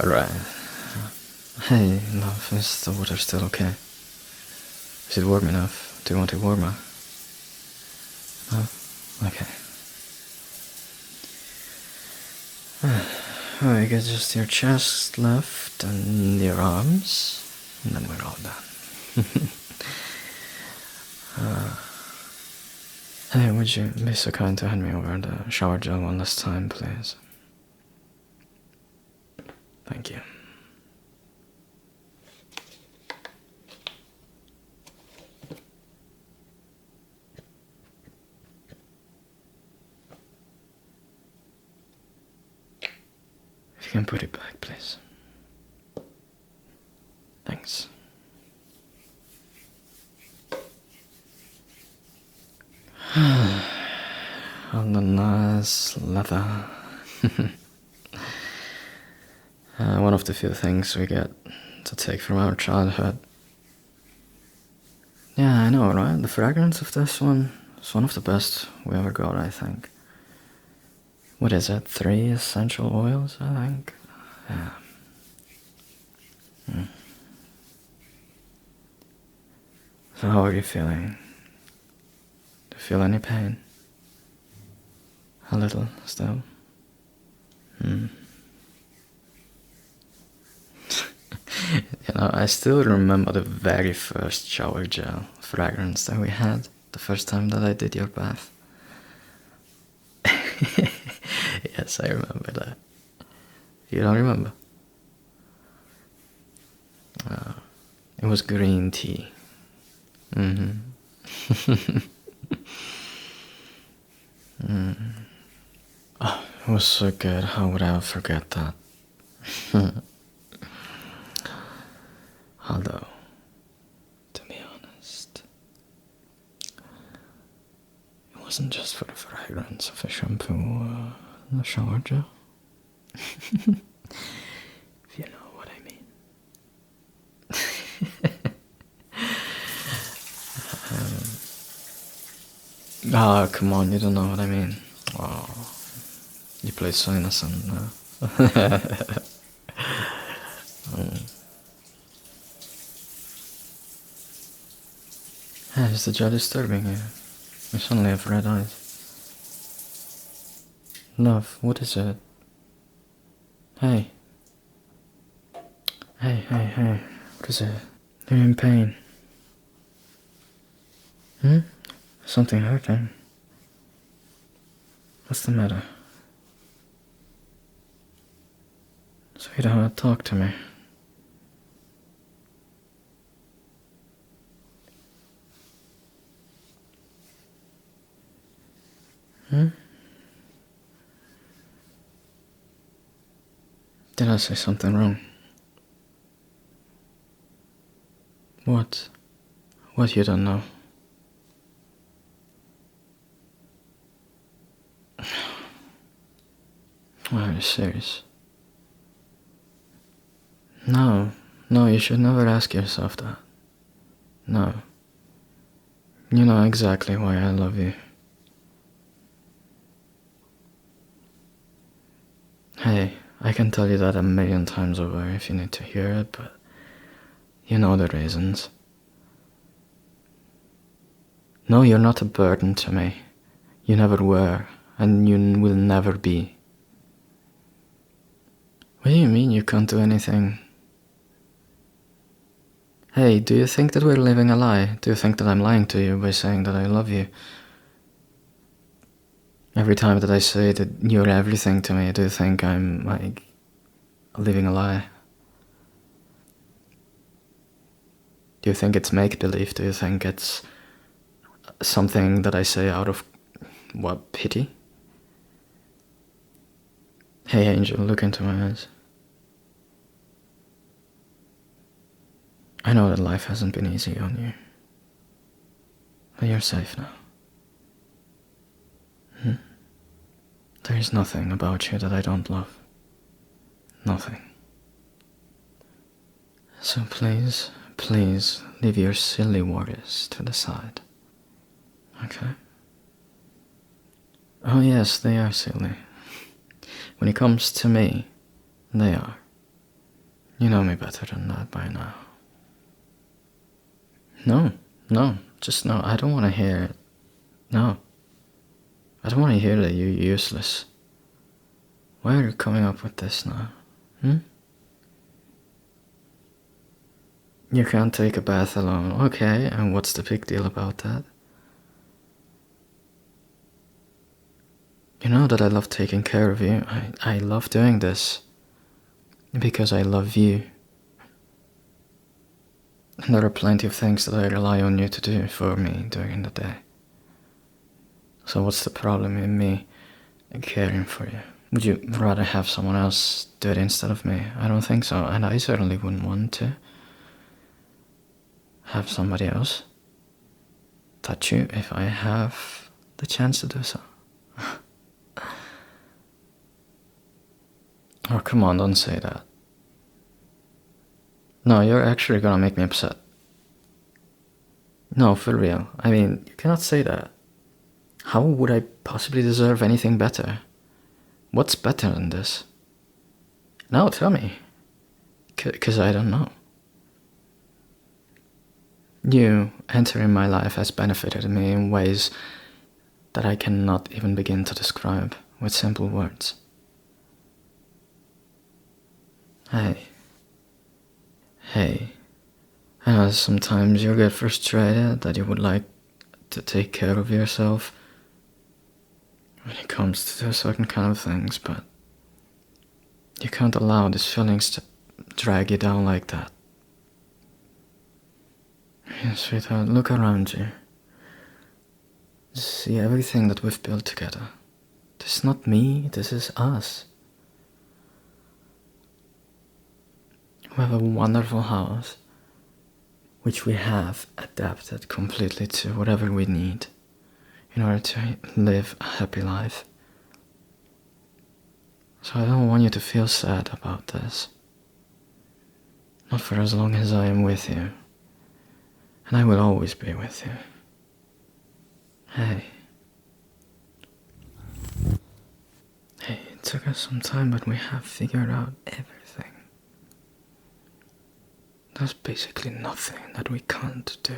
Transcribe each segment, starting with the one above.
Alright. Hey, love, is the water still okay? Is it warm enough? Do you want it warmer? No? Okay. Oh, you get just your chest left and your arms, and then we're all done. Hey, would you be so kind to hand me over the shower gel one last time, please? Thank you. If you can put it back, please. Thanks. On the nice leather. One of the few things we get to take from our childhood. Yeah, I know, right? The fragrance of this one is one of the best we ever got, I think. What is it? 3 essential oils, I think? Yeah. So how are you feeling? Do you feel any pain? A little, still? You know, I still remember the very first shower gel fragrance that we had, the first time that I did your bath. Yes, I remember that. You don't remember? It was green tea. Oh, it was so good. How would I ever forget that? Although, to be honest, it wasn't just for the fragrance of a shampoo or the shower gel. If you know what I mean. Ah, come on, you don't know what I mean. Oh, you play so innocent now. Hey, is the gel disturbing you? You suddenly have red eyes. Love, what is it? Hey. Hey. What is it? You're in pain. Something hurting. What's the matter? Sweetheart, talk to me. Did I say something wrong? What? What you don't know? Are you serious? No, you should never ask yourself that. No. You know exactly why I love you. Hey, I can tell you that 1,000,000 times over if you need to hear it, but you know the reasons. No, you're not a burden to me. You never were, and you will never be. What do you mean you can't do anything? Hey, do you think that we're living a lie? Do you think that I'm lying to you by saying that I love you? Every time that I say that you're everything to me, do you think I'm, like, living a lie? Do you think it's make-believe? Do you think it's something that I say out of, what, pity? Hey, Angel, look into my eyes. I know that life hasn't been easy on you. But you're safe now. There is nothing about you that I don't love. Nothing. So please, leave your silly worries to the side. Okay? Oh yes, they are silly. When it comes to me, they are. You know me better than that by now. No, just no. I don't want to hear it. No. I don't want to hear that you're useless. Why are you coming up with this now? You can't take a bath alone. Okay, and what's the big deal about that? You know that I love taking care of you. I love doing this. Because I love you. And there are plenty of things that I rely on you to do for me during the day. So what's the problem in me caring for you? Would you rather have someone else do it instead of me? I don't think so, and I certainly wouldn't want to have somebody else touch you if I have the chance to do so. Oh, come on, don't say that. No, you're actually gonna make me upset. No, for real. I mean, you cannot say that. How would I possibly deserve anything better? What's better than this? No, tell me. 'Cause I don't know. You entering my life has benefited me in ways that I cannot even begin to describe with simple words. Hey, I know sometimes you get frustrated that you would like to take care of yourself when it comes to certain kind of things, but you can't allow these feelings to drag you down like that. Yeah, sweetheart, look around you. See everything that we've built together. This is not me, this is us. We have a wonderful house, which we have adapted completely to whatever we need in order to live a happy life. So I don't want you to feel sad about this. Not for as long as I am with you. And I will always be with you. Hey, it took us some time, but we have figured out everything. There's basically nothing that we can't do.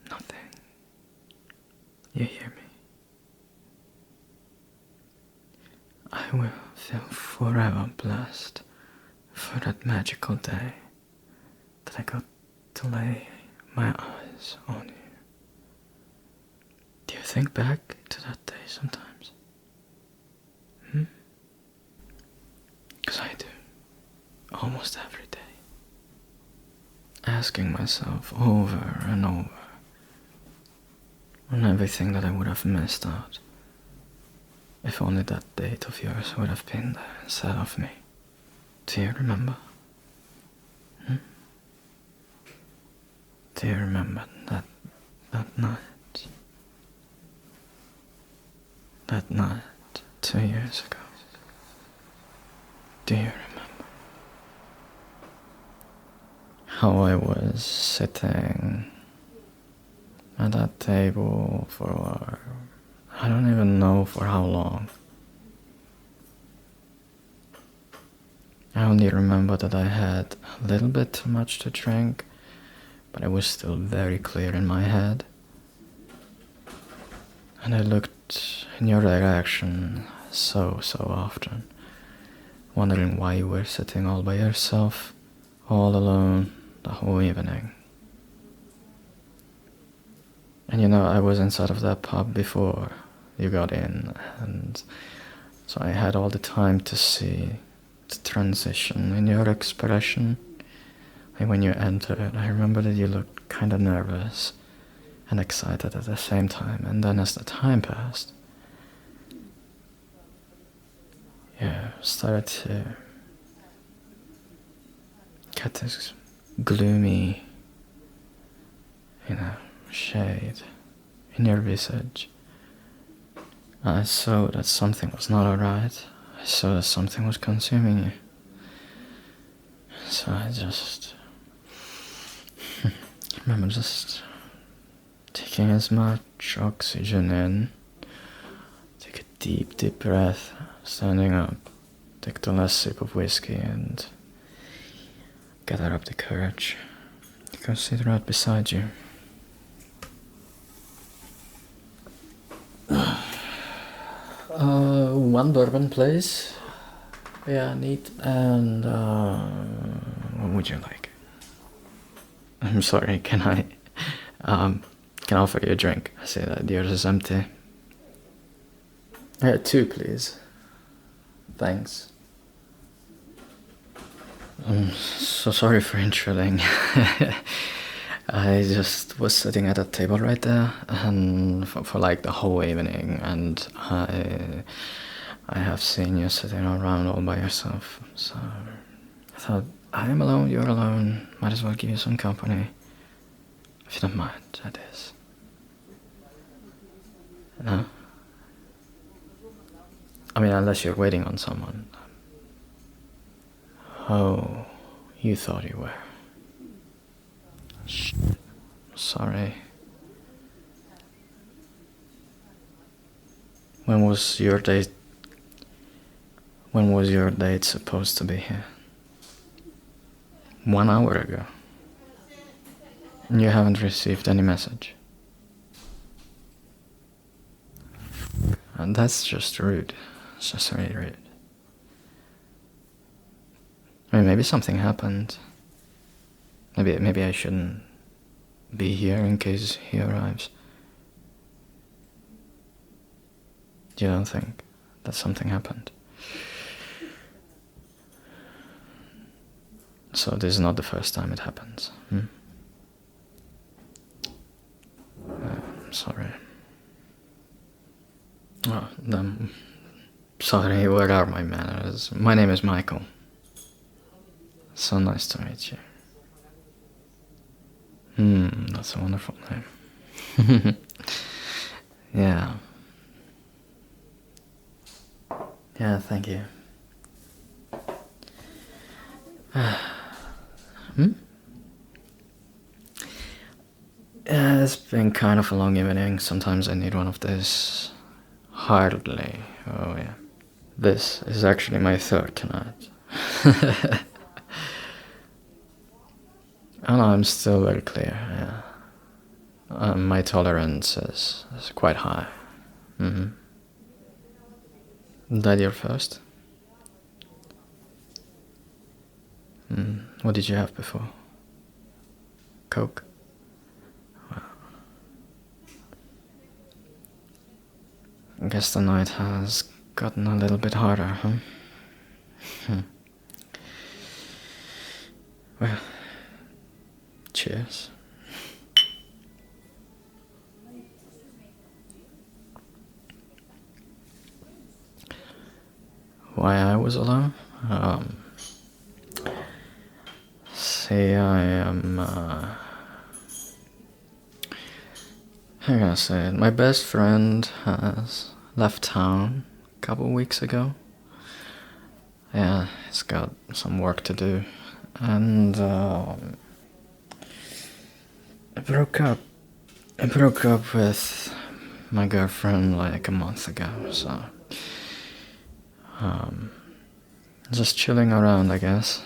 Nothing. You hear me? I will feel forever blessed for that magical day that I got to lay my eyes on you. Do you think back to that day sometimes? 'Cause I do. Almost every day. Asking myself over and over on everything that I would have missed out if only that date of yours would have been there instead of me. Do you remember? Do you remember that night? That night 2 years ago? Do you remember? How I was sitting at that table for, I don't even know for how long. I only remember that I had a little bit too much to drink, but it was still very clear in my head. And I looked in your direction so often, wondering why you were sitting all by yourself, all alone, the whole evening. And you know, I was inside of that pub before you got in, and so I had all the time to see the transition in your expression. Like when you entered, I remember that you looked kind of nervous and excited at the same time, and then as the time passed, you started to get this gloomy, shade in your visage. I saw that something was not alright. I saw that something was consuming you. So I just remember just taking as much oxygen in, take a deep breath, standing up, take the last sip of whiskey and gather up the courage to go sit right beside you. One bourbon, please. Yeah, neat. And what would you like? I'm sorry, can I offer you a drink? I see that yours is empty. 2, please. Thanks. I'm so sorry for intruding. I just was sitting at a table right there, and for like the whole evening, and I have seen you sitting around all by yourself, so I thought, I am alone, you're alone, might as well give you some company. If you don't mind, that is. No? I mean, unless you're waiting on someone. Oh, you thought you were. Shh. Sorry. When was your date supposed to be here? 1 hour ago. And you haven't received any message. And that's just rude. It's just really rude. I mean, maybe something happened. Maybe I shouldn't be here in case he arrives. You don't think that something happened? So this is not the first time it happens. I'm sorry. Oh, then, sorry, where are my manners? My name is Michael. So nice to meet you. That's a wonderful name. Yeah. Yeah, thank you. Yeah, it's been kind of a long evening. Sometimes I need one of these. Hardly. Oh yeah. This is actually my third tonight. And I'm still very clear, yeah. My tolerance is quite high. That your first? What did you have before? Coke? Wow. I guess the night has gotten a little bit harder, huh? Well, cheers. Why I was alone? See, I am, how can I say it? My best friend has left town a couple weeks ago. Yeah, he's got some work to do. And, I broke up with my girlfriend like a month ago, so just chilling around, I guess.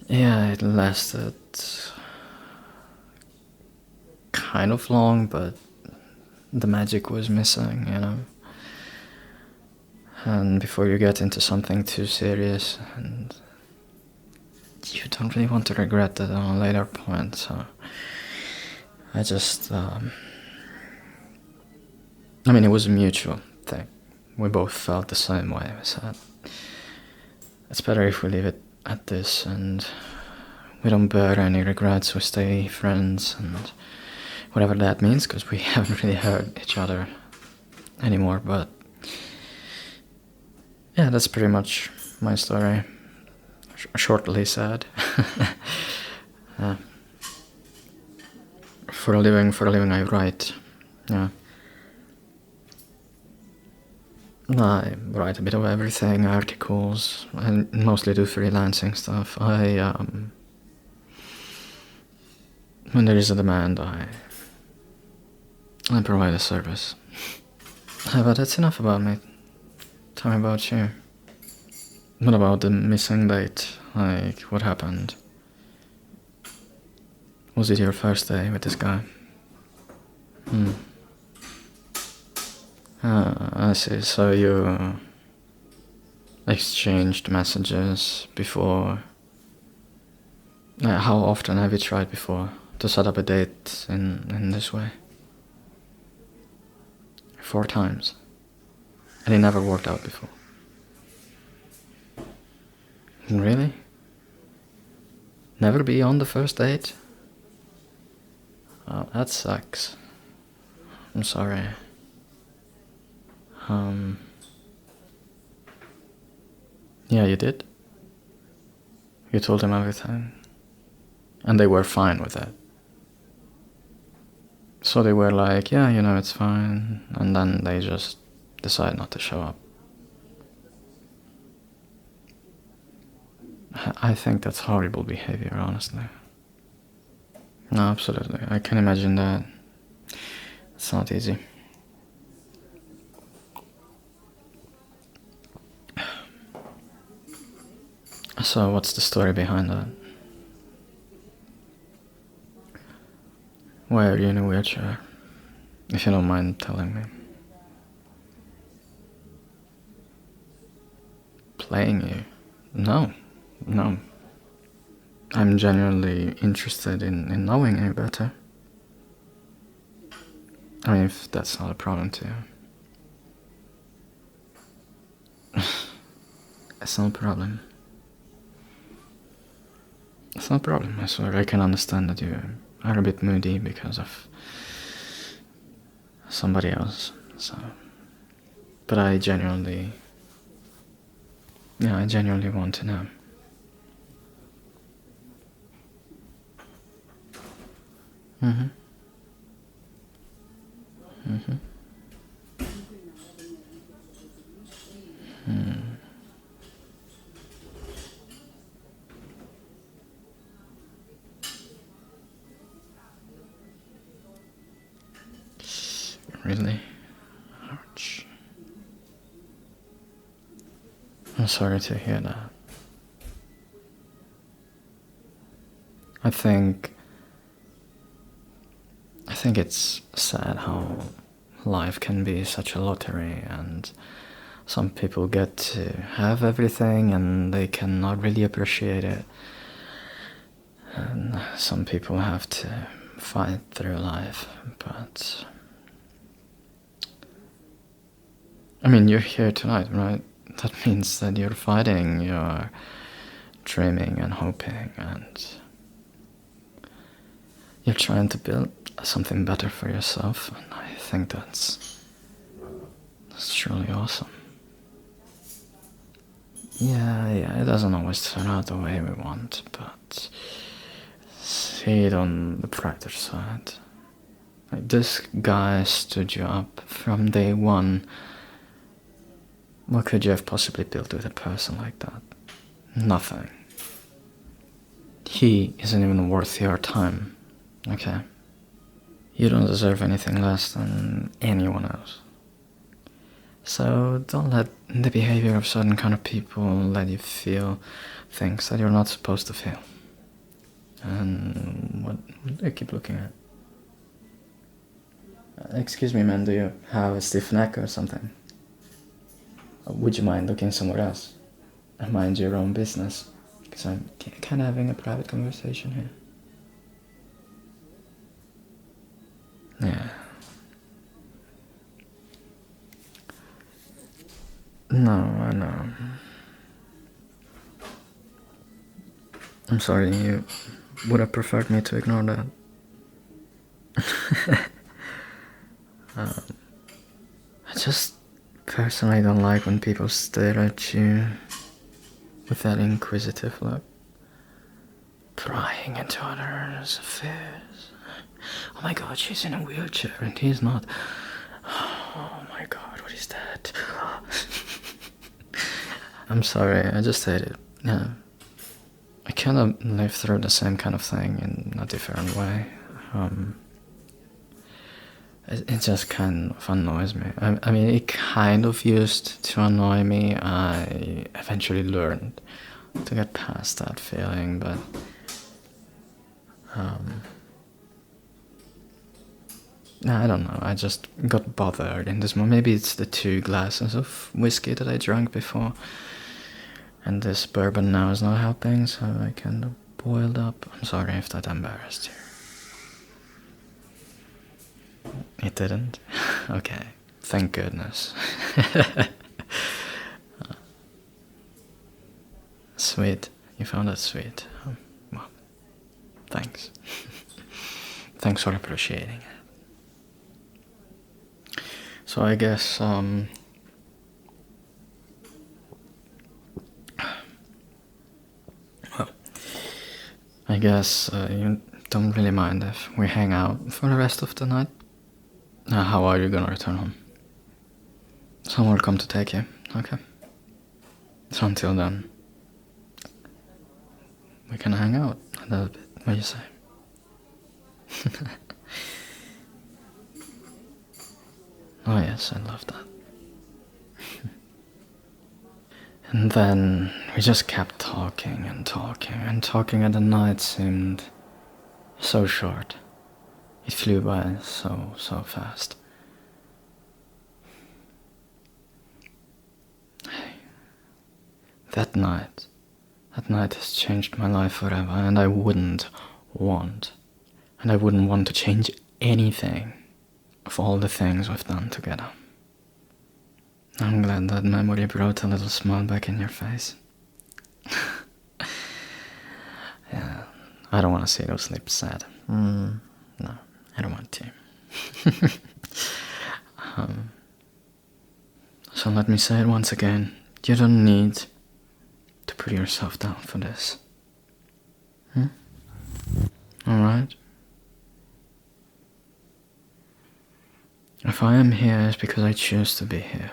Yeah, it lasted kind of long, but the magic was missing, you know. And before you get into something too serious, and you don't really want to regret it on a later point, so I just, I mean, it was a mutual thing. We both felt the same way. We said, it's better if we leave it at this, and we don't bear any regrets, we stay friends, and whatever that means, because we haven't really heard each other anymore, but yeah, that's pretty much my story. Shortly said. For a living I write. Yeah. I write a bit of everything, articles, and mostly do freelancing stuff. When there is a demand, I provide a service. But that's enough about me. Tell me about you. What about the missing date? Like, what happened? Was it your first day with this guy? I see. So you exchanged messages before. How often have you tried before to set up a date in this way? 4 times. And it never worked out before. Really? Never be on the first date? Oh, that sucks. I'm sorry. Yeah, you did? You told them everything? And they were fine with that? So they were like, yeah, it's fine, and then they just decide not to show up. I think that's horrible behavior, honestly. No, absolutely. I can imagine that. It's not easy. So what's the story behind that? Why are you in a wheelchair? If you don't mind telling me. Playing you? No. I'm genuinely interested in knowing you better. I mean, if that's not a problem to you. It's not a problem. It's not a problem, I swear. I can understand that you are a bit moody because of somebody else, so. But I genuinely want to know. Really? Ouch. I'm sorry to hear that. I think it's sad how life can be such a lottery, and some people get to have everything and they cannot really appreciate it. And some people have to fight through life, but I mean, you're here tonight, right? That means that you're fighting, you're dreaming and hoping, and you're trying to build something better for yourself, and I think that's truly awesome. Yeah, it doesn't always turn out the way we want, but see it on the brighter side. Like, this guy stood you up from day one. What could you have possibly built with a person like that? Nothing. He isn't even worth your time, okay? You don't deserve anything less than anyone else. So don't let the behavior of certain kind of people let you feel things that you're not supposed to feel. And what do you keep looking at? Excuse me, man, do you have a stiff neck or something? Would you mind looking somewhere else? Mind your own business, because I'm kind of having a private conversation here. Yeah. No, I know. I'm sorry, you would have preferred me to ignore that. I just personally don't like when people stare at you with that inquisitive look, prying into others' affairs. Oh my god, she's in a wheelchair and he's not. Oh my god, what is that? I'm sorry, I just hate it. Yeah. I kind of live through the same kind of thing in a different way. It just kind of annoys me. I mean, it kind of used to annoy me. I eventually learned to get past that feeling, but I don't know. I just got bothered in this moment. Maybe it's the 2 glasses of whiskey that I drank before, and this bourbon now is not helping, so I kind of boiled up. I'm sorry if that embarrassed you. It didn't? Okay. Thank goodness. Sweet. You found it sweet. Well, thanks. Thanks for appreciating it. So I guess, well, I guess you don't really mind if we hang out for the rest of the night? How are you gonna return home? Someone will come to take you, okay? So until then, we can hang out a little bit. What do you say? Oh yes, I love that. And then we just kept talking and talking and talking, and the night seemed so short. It flew by so fast. That night has changed my life forever, and I wouldn't want to change anything of all the things we've done together. I'm glad that memory brought a little smile back in your face. Yeah, I don't want to see those lips sad. No, I don't want to. So let me say it once again. You don't need to put yourself down for this. Alright? If I am here, it's because I choose to be here.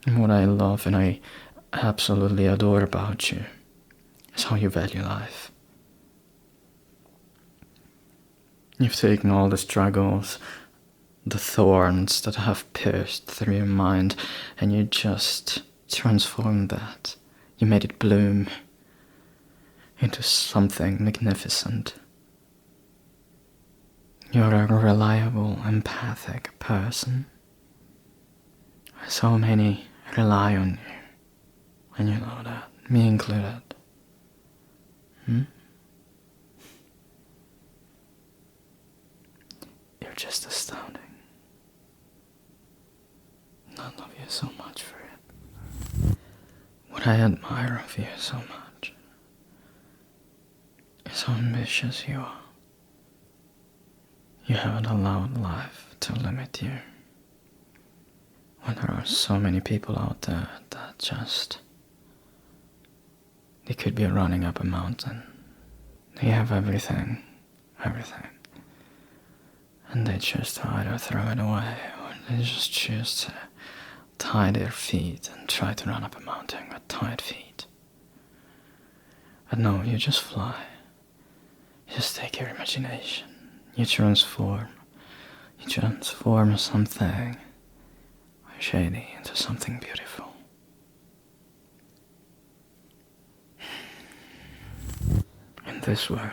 And what I love and I absolutely adore about you is how you value life. You've taken all the struggles, the thorns that have pierced through your mind, and you just transformed that. You made it bloom into something magnificent. You're a reliable, empathic person. So many rely on you, and you know that, me included. You're just astounding. I love you so much for it. What I admire of you so much is how ambitious you are. You haven't allowed life to limit you. When there are so many people out there that just, they could be running up a mountain. They have everything. And they choose to either throw it away or they just choose to tie their feet and try to run up a mountain with tied feet. But no, you just fly. You just take your imagination. You transform something shady into something beautiful. In this world,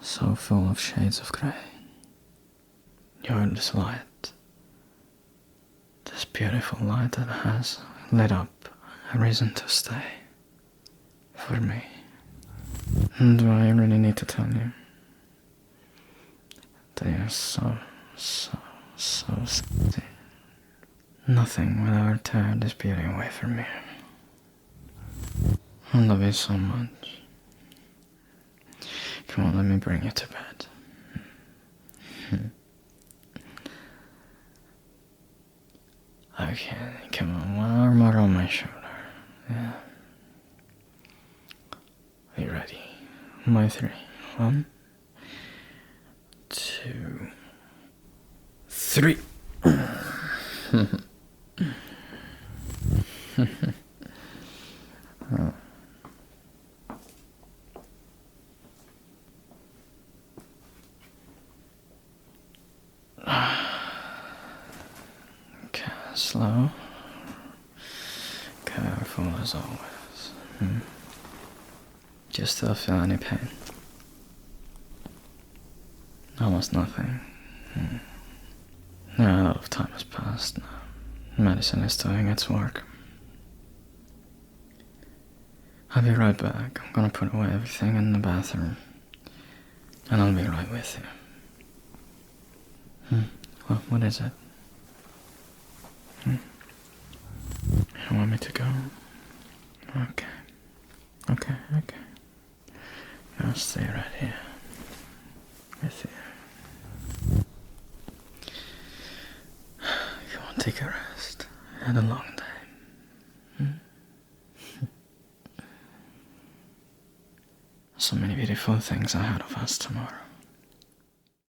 so full of shades of grey, you're this light, this beautiful light that has lit up a reason to stay for me. And do I really need to tell you that you're so sexy? Nothing will ever tear this beauty away from me. I love you so much. Come on, let me bring you to bed. Okay, come on, one arm around my shoulder. Yeah. Are you ready? My 3. 1, 2, 3. Slow. Careful as always. Do you still feel any pain? Almost nothing. Yeah, a lot of time has passed now. Medicine is doing its work. I'll be right back. I'm gonna put away everything in the bathroom. And I'll be right with you. What is it? You want me to go? Okay. I'll stay right here with you. Come on, take a rest. I had a long day. So many beautiful things ahead of us tomorrow.